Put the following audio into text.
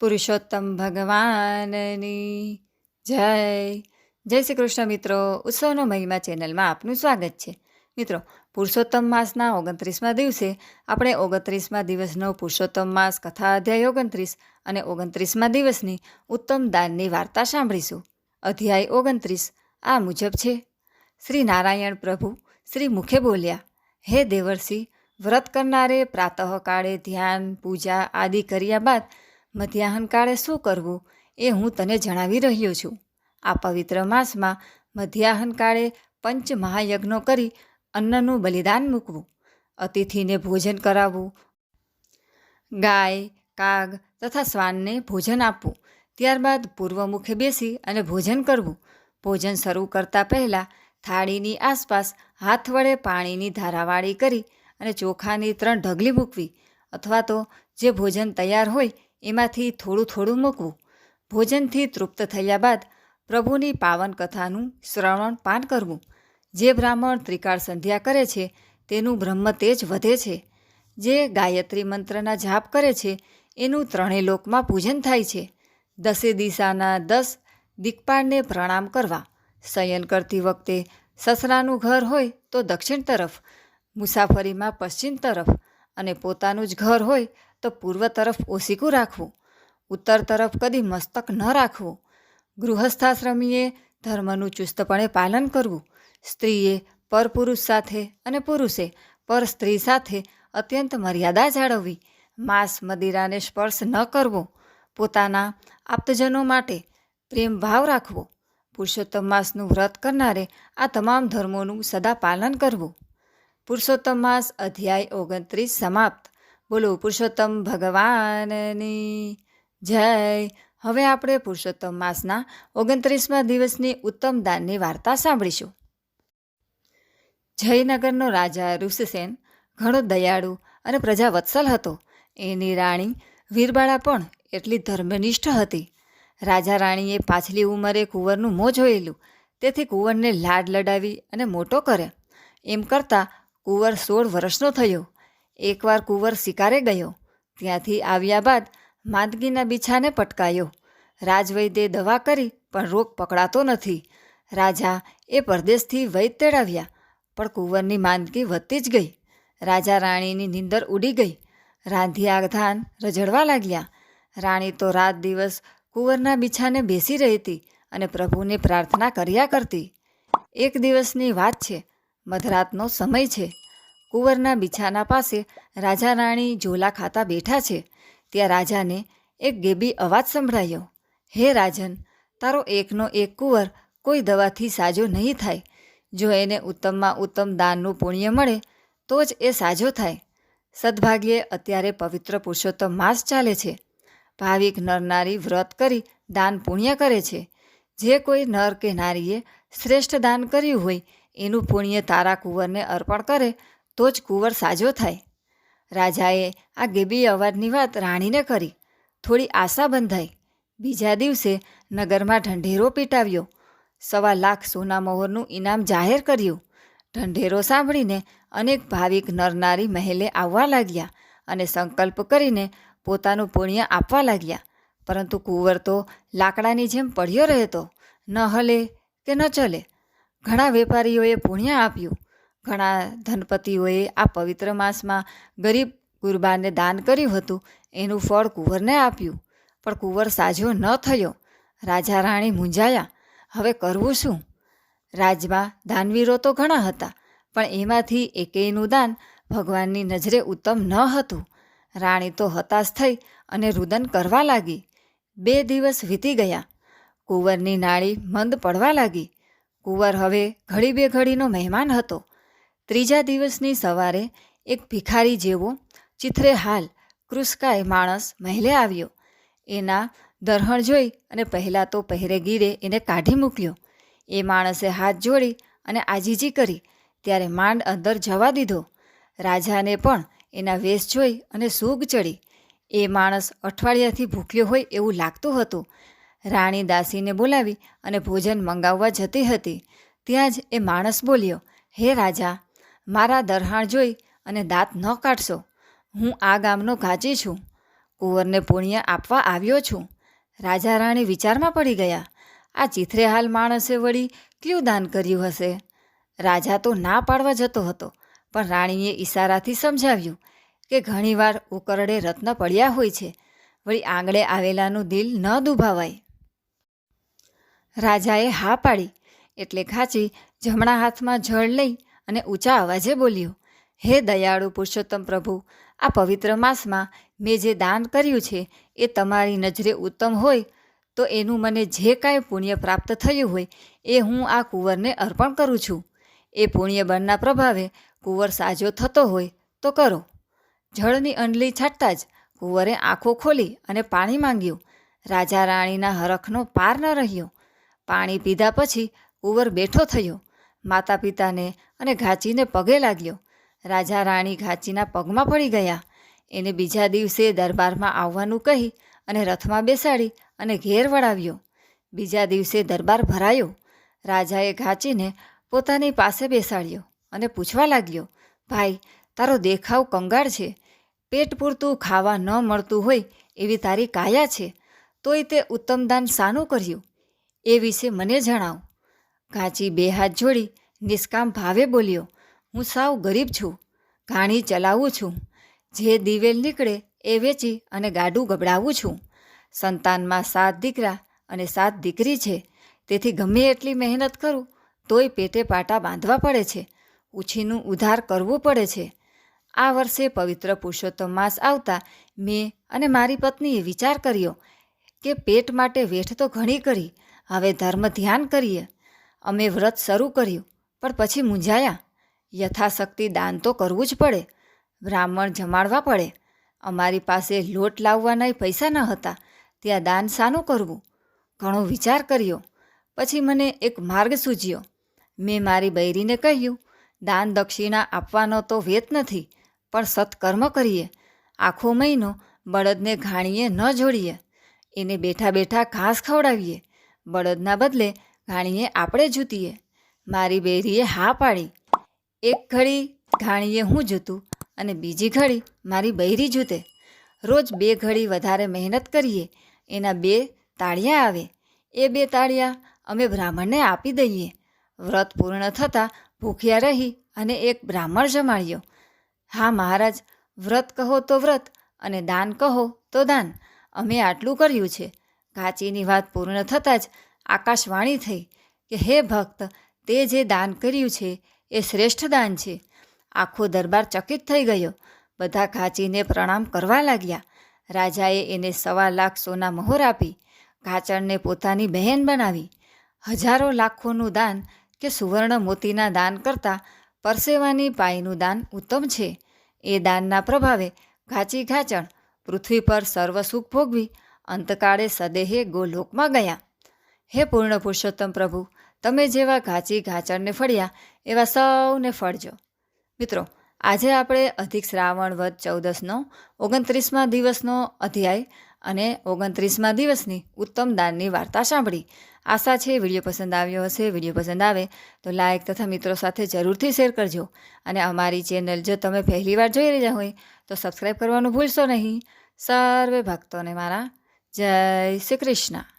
પુરુષોત્તમ ભગવાનની જય. જય શ્રી કૃષ્ણ મિત્રો. ઉત્સવનો મહિમા ચેનલમાં આપનું સ્વાગત છે. મિત્રો, પુરુષોત્તમ માસના 29મા દિવસે આપણે 29મા દિવસનો પુરુષોત્તમ માસ કથા અધ્યાય 29 અને 29મા દિવસની ઉત્તમ દાનની વાર્તા સાંભળીશું. અધ્યાય 29 આ મુજબ છે. શ્રી નારાયણ પ્રભુ શ્રી મુખે બોલ્યા, હે દેવર્ષિ, વ્રત કરનારે પ્રાતઃકાળે ધ્યાન પૂજા આદિ કર્યા બાદ મધ્યાહન કાળે શું કરવું એ હું તને જણાવી રહ્યો છું. આ પવિત્ર માસમાં મધ્યાહન કાળે પંચ મહાયજ્ઞો કરી અન્નનું બલિદાન મૂકવું, અતિથિને ભોજન કરાવવું, ગાય કાગ તથા શ્વાનને ભોજન આપવું, ત્યારબાદ પૂર્વમુખે બેસી અને ભોજન કરવું. ભોજન શરૂ કરતાં પહેલાં થાળીની આસપાસ હાથ વડે પાણીની ધારાવાળી કરી અને ચોખાની 3 ઢગલી મૂકવી, અથવા તો જે ભોજન તૈયાર હોય એમાંથી થોડું થોડું મૂકવું. ભોજનથી તૃપ્ત થયા બાદ પ્રભુની પાવન કથાનું શ્રવણ પાન કરવું. જે બ્રાહ્મણ ત્રિકાળ સંધ્યા કરે છે તેનું બ્રહ્મ તેજ વધે છે. જે ગાયત્રી મંત્રના જાપ કરે છે એનું 3 લોકમાં પૂજન થાય છે. 10 દિશાના 10 દિક્પાળને પ્રણામ કરવા. શયન કરતી વખતે સસરાનું ઘર હોય તો દક્ષિણ તરફ, મુસાફરીમાં પશ્ચિમ તરફ અને પોતાનું જ ઘર હોય તો પૂર્વ તરફ ઓસીકું રાખવું. ઉત્તર તરફ કદી મસ્તક ન રાખવું. ગૃહસ્થાશ્રમીએ ધર્મનું ચુસ્તપણે પાલન કરવું. સ્ત્રીએ પરપુરુષ સાથે અને પુરુષે પર સ્ત્રી સાથે અત્યંત મર્યાદા જાળવવી. માંસ મદિરાને સ્પર્શ ન કરવો. પોતાના આપ્તજનો માટે પ્રેમ ભાવ રાખવો. પુરુષોત્તમ માસનું વ્રત કરનારે આ તમામ ધર્મોનું સદા પાલન કરવું. પુરુષોત્તમ માસ અધ્યાય 29 સમાપ્ત. બોલો પુરુષોત્તમ ભગવાનની જય. હવે આપણે પુરુષોત્તમ માસના 29મા દિવસની ઉત્તમ દાનની વાર્તા સાંભળીશું. જયનગરનો રાજા ઋષિસેન ઘણો દયાળુ અને પ્રજાવત્સલ હતો. એની રાણી વીરબાળા પણ એટલી ધર્મનિષ્ઠ હતી. રાજા રાણીએ પાછલી ઉંમરે કુંવરનું મોં જોયેલું, તેથી કુંવરને લાડ લડાવી અને મોટો કર્યા. એમ કરતાં કુંવર 16 વર્ષનો થયો. એકવાર કુંવર શિકારે ગયો. ત્યાંથી આવ્યા બાદ માંદગીના બીછાને પટકાયો. રાજવૈદ્યે દવા કરી પણ રોગ પકડાતો નથી. રાજા એ પરદેશથી વૈદ તેડાવ્યા, પણ કુંવરની માંદગી વધતી જ ગઈ. રાજા રાણીની નીંદર ઉડી ગઈ. રાંધિયા ધાન રઝળવા લાગ્યા. રાણી તો રાત દિવસ કુંવરના બીછાને બેસી રહેતી અને પ્રભુને પ્રાર્થના કર્યા કરતી. એક દિવસની વાત છે. મધરાતનો સમય છે. કુંવરના બિછાના પાસે રાજા રાણી ઝોલા ખાતા બેઠા છે. ત્યાં રાજાને એક ગેબી અવાજ સંભળાયો, હે રાજન, તારો એકનો એક કુંવર કોઈ દવાથી સાજો નહીં થાય. જો એને ઉત્તમમાં ઉત્તમ દાનનું પુણ્ય મળે તો જ એ સાજો થાય. સદભાગ્યે અત્યારે પવિત્ર પુરુષોત્તમ માસ ચાલે છે. ભાવિક નરનારી વ્રત કરી દાન પુણ્ય કરે છે. જે કોઈ નર કે નારીએ શ્રેષ્ઠ દાન કર્યું હોય એનું પુણ્ય તારા કુંવરને અર્પણ કરે તો જ કુંવર સાજો થાય. રાજાએ આ ગેબી અવાજની વાત રાણીને કરી. થોડી આશા બંધાઈ. બીજા દિવસે નગરમાં ઢંઢેરો પીટાવ્યો. 1.25 લાખ સોના મોહરનું ઇનામ જાહેર કર્યું. ઢંઢેરો સાંભળીને અનેક ભાવિક નરનારી મહેલે આવવા લાગ્યા અને સંકલ્પ કરીને પોતાનું પુણ્ય આપવા લાગ્યા. પરંતુ કુંવર તો લાકડાની જેમ પડ્યો રહેતો, ન હલે કે ન ચલે. ઘણા વેપારીઓએ પુણ્ય આપ્યું. ઘણા ધનપતિઓએ આ પવિત્ર માસમાં ગરીબ ગુરબાને દાન કર્યું હતું એનું ફળ કુંવરને આપ્યું, પણ કુંવર સાજો ન થયો. રાજા રાણી મૂંઝાયા. હવે કરવું શું? રાજમાં દાનવીરો તો ઘણા હતા, પણ એમાંથી એકેયનું દાન ભગવાનની નજરે ઉત્તમ ન હતું. રાણી તો હતાશ થઈ અને રુદન કરવા લાગી. 2 દિવસ વીતી ગયા. કુંવરની નાળી મંદ પડવા લાગી. કુંવર હવે ઘડી બે ઘડીનો મહેમાન હતો. 3જા દિવસની સવારે એક ભિખારી જેવો ચિથરે હાલ કૃષકાય માણસ મહેલે આવ્યો. એના દરહણ જોઈ અને પહેલાં તો પહેરેગીરે એને કાઢી મૂક્યો. એ માણસે હાથ જોડી અને આજીજી કરી ત્યારે માંડ અંદર જવા દીધો. રાજાને પણ એના વેશ જોઈ અને સૂગ ચડી. એ માણસ અઠવાડિયાથી ભૂખ્યો હોય એવું લાગતું હતું. રાણી દાસીને બોલાવી અને ભોજન મંગાવવા જતી હતી. ત્યાં જ એ માણસ બોલ્યો, હે રાજા, મારા દરહાણ જોઈ અને દાંત ન કાઢશો. હું આ ગામનો ઘાંચી છું. કુંવરને પુણ્ય આપવા આવ્યો છું. રાજા રાણી વિચારમાં પડી ગયા. આ ચીથરેહાલ માણસે વળી કયું દાન કર્યું હશે? રાજા તો ના પાડવા જતો હતો, પણ રાણીએ ઈશારાથી સમજાવ્યું કે ઘણીવાર ઉકરડે રત્ન પડ્યા હોય છે, વળી આંગળે આવેલાનું દિલ ન દુભાવાય. રાજાએ હા પાડી એટલે ઘાંચી જમણા હાથમાં જળ લઈ અને ઊંચા અવાજે બોલ્યો, હે દયાળુ પુરુષોત્તમ પ્રભુ, આ પવિત્ર માસમાં મેં જે દાન કર્યું છે એ તમારી નજરે ઉત્તમ હોય તો એનું મને જે કાંઈ પુણ્ય પ્રાપ્ત થયું હોય એ હું આ કુંવરને અર્પણ કરું છું. એ પુણ્ય બળના પ્રભાવે કુંવર સાજો થતો હોય તો કરો. જળની અંડલી છાંટતા જ કુંવરે આંખો ખોલી અને પાણી માંગ્યું. રાજા રાણીના હરખનો પાર ન રહ્યો. પાણી પીધા પછી કુંવર બેઠો થયો. માતા પિતાને અને ઘાંચીને પગે લાગ્યો. રાજા રાણી ઘાંચીના પગમાં પડી ગયા. એને બીજા દિવસે દરબારમાં આવવાનું કહી અને રથમાં બેસાડી અને ઘેર વળાવ્યો. બીજા દિવસે દરબાર ભરાયો. રાજાએ ઘાંચીને પોતાની પાસે બેસાડ્યો અને પૂછવા લાગ્યો, ભાઈ, તારો દેખાવ કંગાળ છે. પેટ પૂરતું ખાવા ન મળતું હોય એવી તારી કાયા છે, તોય તે ઉત્તમ દાન શાનું કર્યું એ વિશે મને જણાવ. ઘાંચી બે હાથ જોડી નિષ્કામ ભાવે બોલ્યો, હું સાવ ગરીબ છું, ઘાણી ચલાવું છું. જે દિવેલ નીકળે એ વેચી અને ગાડું ગબડાવું છું. સંતાનમાં 7 દીકરા અને 7 દીકરી છે, તેથી ગમે એટલી મહેનત કરું તોય પેટે પાટા બાંધવા પડે છે, ઉછીનું ઉધાર કરવું પડે છે. આ વર્ષે પવિત્ર પુરુષોત્તમ માસ આવતા મેં અને મારી પત્નીએ વિચાર કર્યો કે પેટ માટે વેઠ તો ઘણી કરી, હવે ધર્મ ધ્યાન કરીએ. અમે વ્રત શરૂ કર્યું, પણ પછી મૂંઝાયા. યથાશક્તિ દાન તો કરવું જ પડે, બ્રાહ્મણ જમાડવા પડે. અમારી પાસે લોટ લાવવાના પૈસા ન હતા, ત્યાં દાન શાનું કરવું? ઘણો વિચાર કર્યો. પછી મને એક માર્ગ સૂઝ્યો. મેં મારી બૈરીને કહ્યું, દાન દક્ષિણા આપવાનો તો વેત નથી, પણ સત્કર્મ કરીએ. આખો મહિનો બળદને ઘાણીએ ન જોડીએ, એને બેઠા બેઠા ઘાસ ખવડાવીએ. બળદના બદલે ઘાણીએ આપણે જૂતીએ. મારી બૈરીએ હા પાડી. એક ઘડી ઘાણીએ હું જૂતું અને બીજી ઘડી મારી બૈરી જૂતે. રોજ 2 ઘડી વધારે મહેનત કરીએ, એના 2 તાળિયા આવે. એ 2 તાળિયા અમે બ્રાહ્મણને આપી દઈએ. વ્રત પૂર્ણ થતાં ભૂખ્યા રહી અને એક બ્રાહ્મણ જમાડ્યો. હા મહારાજ, વ્રત કહો તો વ્રત અને દાન કહો તો દાન, અમે આટલું કર્યું છે. ઘાંચીની વાત પૂર્ણ થતાં જ આકાશવાણી થઈ કે હે ભક્ત, તે જે દાન કર્યું છે એ શ્રેષ્ઠ દાન છે. આખો દરબાર ચકિત થઈ ગયો. બધા ઘાંચીને પ્રણામ કરવા લાગ્યા. રાજાએ એને 1.25 લાખ સોના મહોર આપી. ઘાંચણને પોતાની બહેન બનાવી. હજારો લાખોનું દાન કે સુવર્ણ મોતીના દાન કરતાં પરસેવાની પાઈનું દાન ઉત્તમ છે. એ દાનના પ્રભાવે ઘાંચી ઘાંચણ પૃથ્વી પર સર્વ સુખ ભોગવી અંતકાળે સદેહે ગોલોકમાં ગયા. હે પૂર્ણ પુરુષોત્તમ પ્રભુ, તમે જેવા ઘાંચી ઘાંચણને ફળ્યા એવા સૌને ફળજો. મિત્રો, આજે આપણે અધિક શ્રાવણ વદ 14નો 29મા દિવસનો અધ્યાય અને 29મા દિવસની ઉત્તમ દાનની વાર્તા સાંભળી. આશા છે વિડીયો પસંદ આવ્યો હશે. વિડીયો પસંદ આવે તો લાઇક તથા મિત્રો સાથે જરૂરથી શેર કરજો. અને અમારી ચેનલ જો તમે પહેલીવાર જોઈ રહ્યા હોય તો સબસ્ક્રાઈબ કરવાનું ભૂલશો નહીં. સર્વે ભક્તોને મારા જય શ્રી કૃષ્ણ.